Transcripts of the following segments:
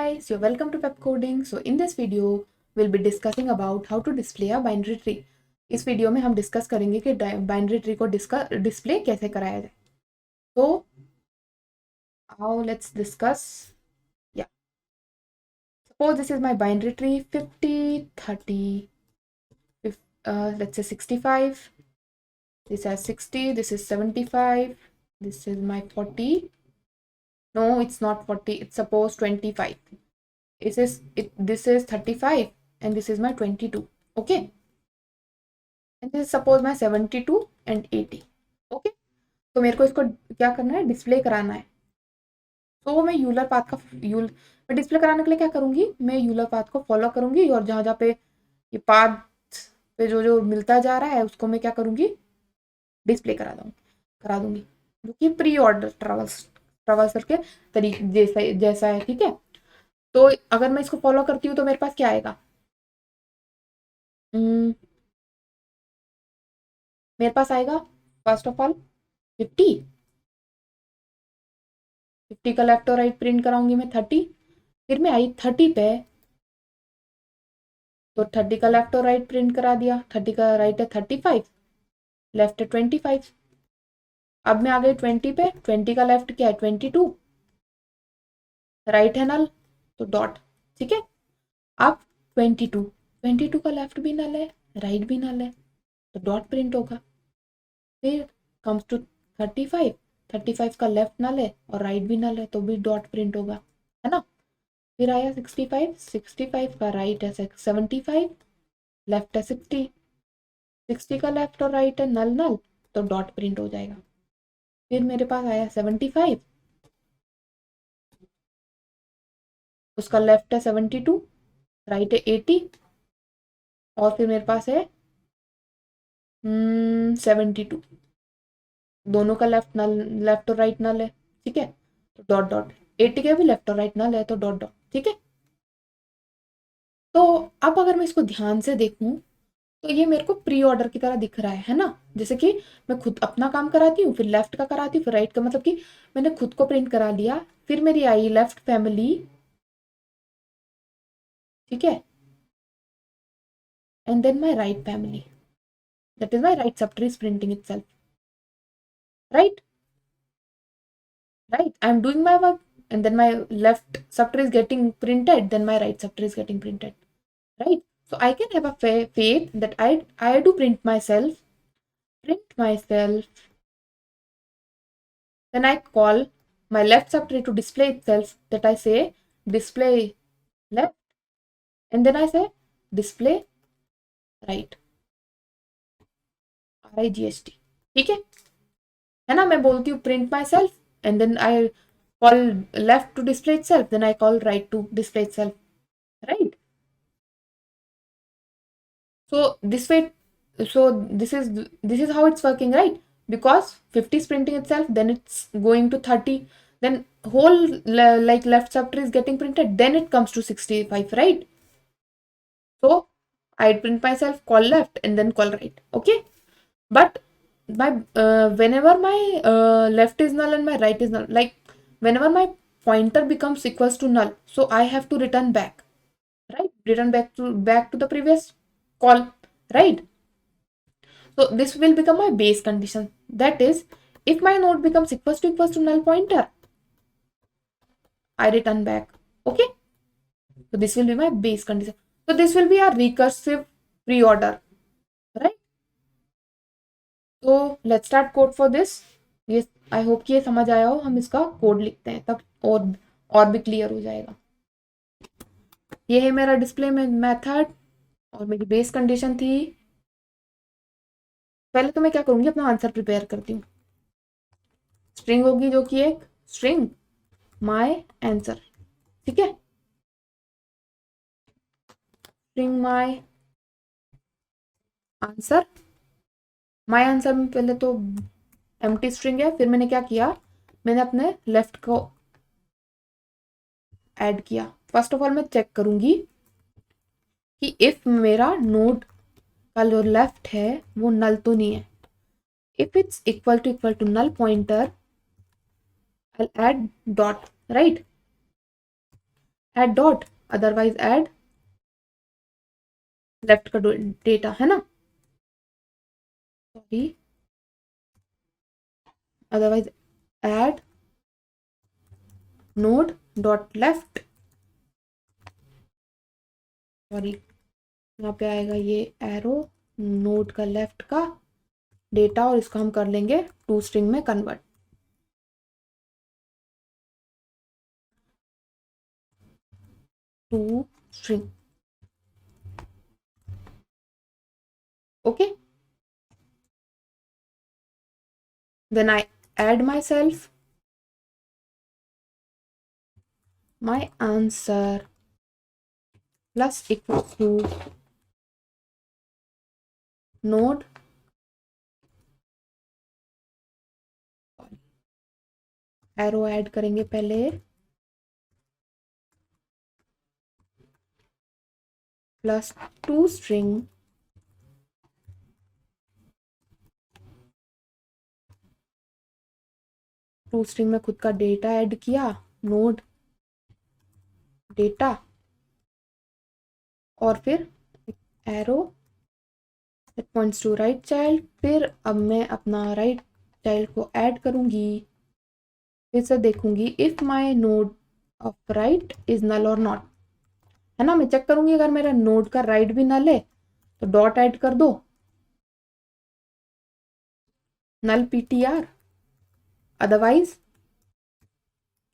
guys, you're welcome to Pep Coding. So in this video, we'll be discussing about how to display a binary tree. इस video में हम discuss करेंगे कि binary tree को display कैसे कराया जाए. So now let's discuss. Yeah. Suppose this is my binary tree 50, 30, let's say 65. This has 60, this is 75, this is my 40. No, it's not 40, it's suppose 25. This is 35 and this is my 22. Okay. And this is suppose my 72 and 80. Okay. तो मेरे को इसको क्या करना है, display कराना है. तो मैं यूलर पाथ का मैं डिस्प्ले कराने के लिए क्या करूंगी, मैं यूलर पाथ को फॉलो करूंगी और जहां जहां पे ये पाथ पे जो जो मिलता जा रहा है उसको मैं क्या करूंगी, डिस्प्ले करा दूंगी जो कि प्री ऑर्डर ट्रावर्सर के तरीके जैसा है. ठीक है. तो अगर मैं इसको फॉलो करती हूँ तो मेरे पास क्या आएगा, मेरे पास आएगा फर्स्ट ऑफ ऑल 50 का लेफ्ट और राइट प्रिंट कराऊंगी मैं 30. फिर मैं आई 30 पे, तो 30 का लेफ्ट और राइट प्रिंट करा दिया. 30 का राइट है 35, लेफ्ट है 25. अब मैं आ गई 20 पे. 20 का लेफ्ट क्या है 22, राइट है नल तो डॉट. ठीक है. अब 22 का लेफ्ट भी नल है, राइट भी नल है तो डॉट प्रिंट होगा. फिर कम्स टू 35 का लेफ्ट नल है और राइट भी नल है तो भी डॉट प्रिंट होगा, है ना. फिर आया 65 का राइट है 75, लेफ्ट है 60 का लेफ्ट और राइट है नल नल तो डॉट प्रिंट हो जाएगा. फिर मेरे पास आया 75, उसका लेफ्ट है 72, राइट है 80 और फिर मेरे पास है 72. दोनों का लेफ्ट और राइट नल है. ठीक है. तो डॉट डॉट. 80 के भी लेफ्ट और राइट नल है तो डॉट डॉट. ठीक है. तो अब अगर मैं इसको ध्यान से देखूं तो ये मेरे को प्री ऑर्डर की तरह दिख रहा है ना. जैसे कि मैं खुद अपना काम कराती हूँ, फिर लेफ्ट का कराती हूँ, फिर राइट का, मतलब कि मैंने खुद को प्रिंट करा लिया. फिर मेरी आई लेफ्ट फैमिली. ठीक है. And then my right family, that is my right subtree printing itself. Right. I am doing my work and then my left subtree is getting printed, then my right subtree is getting printed. Right. So I can have a faith that I do print myself. Then I call my left subtree to display itself, that I say display left and then I say display right. RIGST. ठीक है ना. मैं बोलती हूँ print myself and then I call left to display itself, then I call right to display itself. Right. So this way, this is how it's working, right? Because 50 is printing itself, then it's going to 30, then whole like left subtree is getting printed, then it comes to 65, right? So I print myself, call left and then call right. Okay. But my whenever my left is null and my right is null, like whenever my pointer becomes equals to null, so I have to return back, right? Return back to the previous call, right? So this will become my base condition. That is, if my node becomes equals to null pointer, I return back. Okay. So this will be my base condition. So this will be a recursive pre-order, right? So let's start code for this. ये I hope कि ये समझ आया हो. हम इसका code लिखते हैं तब और भी क्लियर हो जाएगा. ये है मेरा डिस्प्ले में मेथड और मेरी बेस कंडीशन थी. पहले तो मैं क्या करूंगी, अपना आंसर प्रिपेयर करती हूँ. स्ट्रिंग होगी जो कि एक स्ट्रिंग माय आंसर. ठीक है. स्ट्रिंग माय आंसर में पहले तो एम्प्टी स्ट्रिंग है. फिर मैंने क्या किया, मैंने अपने लेफ्ट को ऐड किया. फर्स्ट ऑफ ऑल मैं चेक करूंगी कि इफ मेरा नोड का जो लेफ्ट है वो नल तो नहीं है. If it's equal to null pointer, I'll add dot, right? Add dot, otherwise add left का डेटा, है ना, sorry, otherwise add node dot left, sorry यहाँ पे आएगा ये एरो नोड का लेफ्ट का डेटा, और इसको हम कर लेंगे टू स्ट्रिंग में convert. To string, okay, then I add myself, my answer plus equals to node arrow add करेंगे पहले, प्लस टू स्ट्रिंग में खुद का डेटा ऐड किया, नोड डेटा, और फिर arrow that points to right child. फिर अब मैं अपना राइट चाइल्ड को ऐड करूंगी, फिर से देखूंगी if my node of right is null और नॉट, है ना, मैं चेक करूंगी अगर मेरा नोड का राइट भी नल है तो डॉट ऐड कर दो, नल पीटीआर, अदरवाइज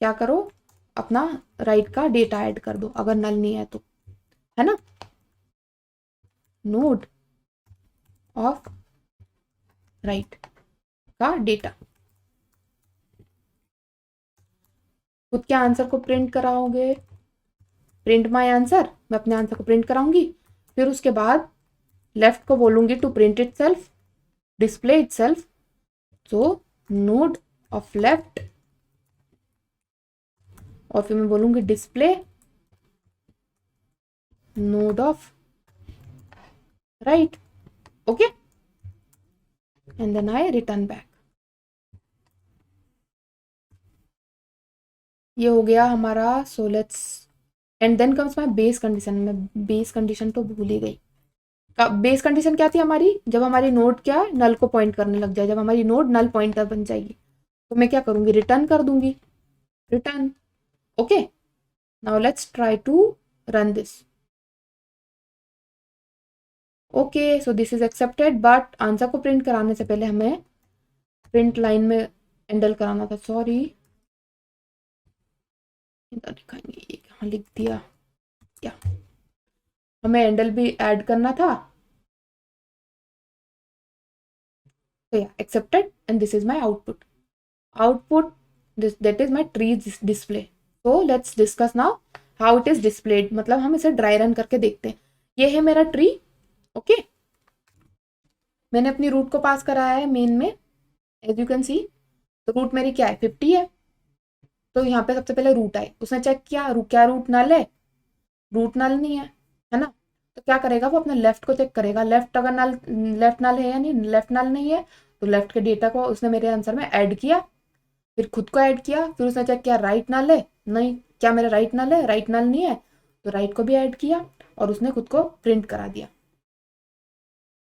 क्या करो, अपना राइट का डेटा ऐड कर दो अगर नल नहीं है तो, है ना, नोड ऑफ राइट का डेटा। खुद के आंसर को प्रिंट कराओगे, प्रिंट माय आंसर, मैं अपने आंसर को प्रिंट कराऊंगी, फिर उसके बाद लेफ्ट को बोलूंगी to print itself, display itself, तो नोड ऑफ लेफ्ट, और फिर मैं बोलूंगी display node of right, okay, and then I return back. ये हो गया हमारा, so let's, and then comes my base condition. मैं बेस कंडीशन तो भूल ही गई। बेस कंडीशन क्या थी हमारी, जब हमारी नोड क्या नल को पॉइंट करने लग जाए, जब हमारी नोड नल पॉइंटर बन जाएगी तो मैं क्या करूंगी, रिटर्न कर दूंगी, return, okay. Now let's try to run this, okay, so this is accepted, but answer को प्रिंट कराने से पहले हमें प्रिंट लाइन में एंडल कराना था, सॉरी, इधर दिखाएंगे, ये कहाँ लिख दिया, क्या हमें एंडल भी ऐड करना था, so yeah, accepted, and this is my output this, that is my tree display. So let's discuss now how it is displayed, मतलब हम इसे ड्राई रन करके देखते हैं। ये है मेरा ट्री, ओके, मैंने अपनी रूट को पास कराया है मेन में, एज यू कैन सी, तो रूट मेरी क्या है 50 है, तो यहाँ पे सबसे पहले रूट आए, उसने चेक किया क्या रूट नल है, रूट नल नहीं है ना, तो क्या करेगा वो अपने लेफ्ट को चेक करेगा, लेफ्ट अगर नल, लेफ्ट नल है या नहीं, लेफ्ट नल नहीं है तो लेफ्ट के डेटा को उसने मेरे आंसर में ऐड किया, फिर खुद को ऐड किया, फिर उसने चेक किया राइट नल है, नहीं, क्या मेरा राइट नल है, राइट नल नहीं है तो राइट को भी ऐड किया, और उसने खुद को प्रिंट करा दिया,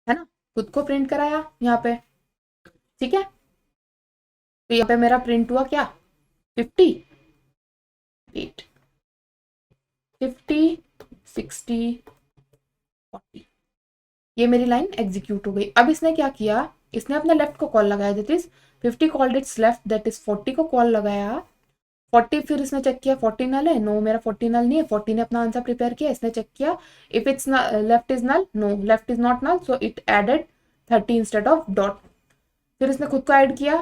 है ना, खुद को प्रिंट कराया यहाँ पे, ठीक है, तो यहाँ पे मेरा प्रिंट हुआ क्या 50, 8, 50, 60, 40, ये मेरी लाइन एग्जीक्यूट हो गई। अब इसने क्या किया, इसने अपने लेफ्ट को कॉल लगाया, that is 50 called its left, that is 40 को कॉल लगाया, 40 फिर इसने चेक किया 40 नल है, नो मेरा 40 नल नहीं है, 40 ने अपना आंसर प्रिपेयर किया, इसने चेक किया if it's left is null, no left is not null, so it added 30 instead of dot, फिर इसने खुद को ऐड किया,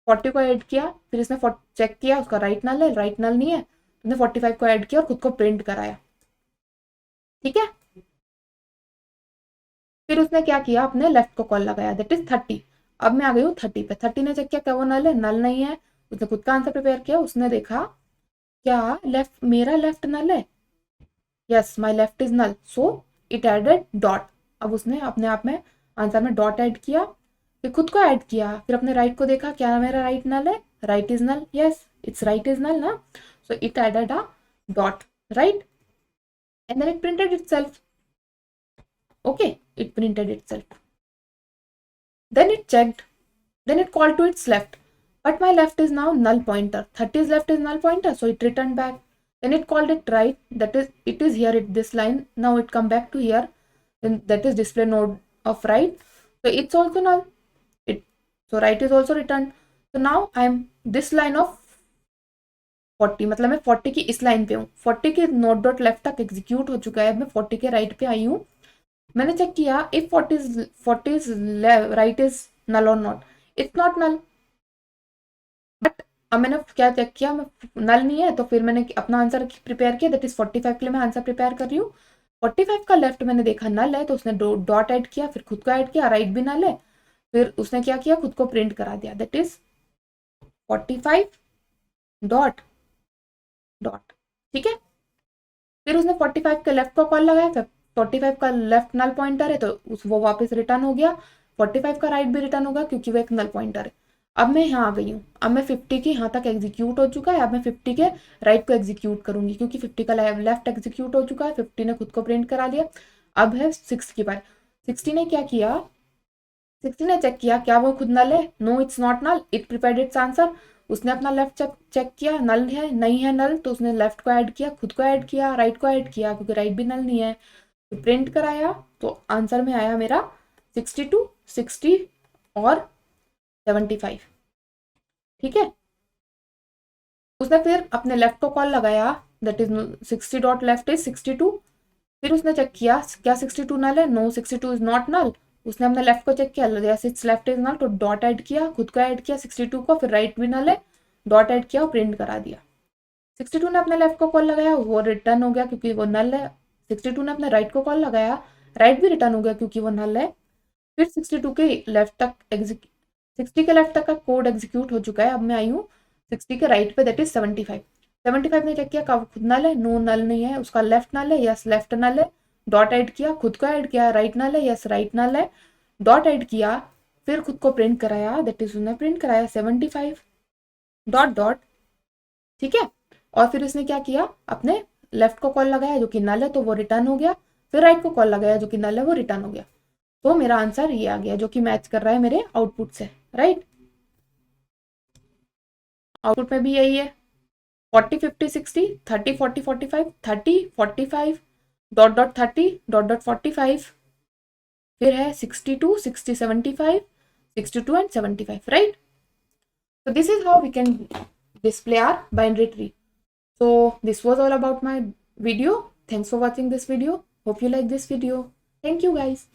40 को ऐड किया, फिर इसने चेक किया उसका राइट नल है, राइट नल नहीं है, उसने 45 को ऐड किया और खुद को प्रिंट कराया, ठीक है, फिर उसने क्या किया, अपने लेफ्ट को कॉल लगाया, दैट इज 30, अब मैं आ गई हूँ 30 पे, 30 ने चेक किया क्या वो नल है, नल नहीं है, उसने खुद का आंसर प्रिपेयर किया, उसने देखा क्या लेफ्ट, मेरा लेफ्ट नल है, yes my left is null, so it added dot, अब उसने अपने आप में आंसर में डॉट ऐड किया, फिर खुद को ऐड किया, फिर अपने राइट को देखा क्या मेरा राइट नल है, right is null, yes it's right is null ना, so it added a dot, right? And then it printed itself. Okay, it printed itself. Then it checked, then it called to its left, but my left is now null pointer. 30 is left is null pointer, so it returned back. Then it called it right, that is it is here at this line. Now it come back to here, and that is display node of right. So it's also null. So right is also returned. So now I'm this line of 40, मतलब मैं 40 की इस line पे हूँ. 40 के note dot left तक execute हो चुका है, मैं 40 के राइट पे आई हूँ. मैंने चेक किया if 40 is right is null और not. It's not null. But अब मैंने क्या चेक किया, मैं नल नहीं है, तो फिर मैंने अपना आंसर प्रिपेयर किया. दैट इज 45 के लिए मैं आंसर प्रिपेयर कर रही हूँ. 45 का लेफ्ट मैंने देखा नल है, तो उसने डॉट ऐड किया, फिर खुद को ऐड किया. राइट भी नल है, फिर उसने क्या किया, खुद को प्रिंट करा दिया. That is 45 dot dot. ठीक है. फिर उसने 45 का लेफ्ट को कॉल लगाया, फिर 45 का लेफ्ट नल पॉइंटर है, तो वो वापस रिटर्न हो गया. 45 का राइट भी रिटर्न होगा क्योंकि वो एक नल पॉइंटर है. अब मैं यहाँ आ गई हूँ. अब मैं 50 के यहाँ तक एग्जीक्यूट हो चुका है. अब मैं 50 के राइट को एग्जीक्यूट करूंगी क्योंकि 50 का लेफ्ट एग्जीक्यूट हो चुका है. 50 ने खुद को प्रिंट करा लिया. अब है 60 की बार. 60 ने क्या किया, 60 ने चेक किया क्या वो खुद नल है. No it's not null. It prepared its answer. उसने अपना लेफ्ट चेक किया, नल है नहीं है नल, तो उसने लेफ्ट को ऐड किया, खुद को ऐड किया, राइट को ऐड किया क्योंकि राइट भी नल नहीं है. तो प्रिंट कराया, तो आंसर में आया मेरा 62, 60 और 75. ठीक है. उसने फिर अपने लेफ्ट को कॉल लगाया, that is 60 dot left is 62. फिर उसने चेक किया क्या 62 नल है. No 62 is not null. उसने अपने लेफ्ट को चेक किया, जैसे इट्स लेफ्ट इज नल, तो डॉट ऐड किया, खुद को ऐड किया 62 को, फिर राइट भी नल है, डॉट ऐड किया और प्रिंट करा दिया. 62 ने अपने लेफ्ट को कॉल लगाया, वो रिटर्न हो गया क्योंकि वो नल है. 62 ने अपने राइट को कॉल लगाया, राइट भी रिटर्न हो गया क्योंकि वो नल है. फिर 62 के लेफ्ट तक 60 के लेफ्ट तक का कोड एग्जीक्यूट हो चुका है. अब मैं आई हूँ 60 के राइट पे, दैट इज 75. 75 ने चेक किया खुद नल है. नो नल नहीं है. उसका लेफ्ट नल है. यस लेफ्ट नल है. डॉट ऐड किया, खुद को ऐड किया, राइट नल है. यस राइट नल है. डॉट ऐड किया, फिर खुद को प्रिंट कराया, दैट इज उसने प्रिंट कराया 75 डॉट डॉट. ठीक है. और फिर उसने क्या किया, अपने लेफ्ट को कॉल लगाया जो कि नल है, तो वो रिटर्न हो गया. फिर राइट को कॉल लगाया जो कि नल है, वो रिटर्न हो गया. तो मेरा आंसर ये आ गया जो कि मैच कर रहा है मेरे आउटपुट से. राइट. आउटपुट में भी यही है. 40 50 60 30 40 45 30 45 डॉट डॉट 30 डॉट डॉट 45. फिर है 62 60 75 62 and 75. Right. So this is how we can display our binary tree. So this was all about my video. Thanks for watching this video. Hope you like this video. Thank you guys.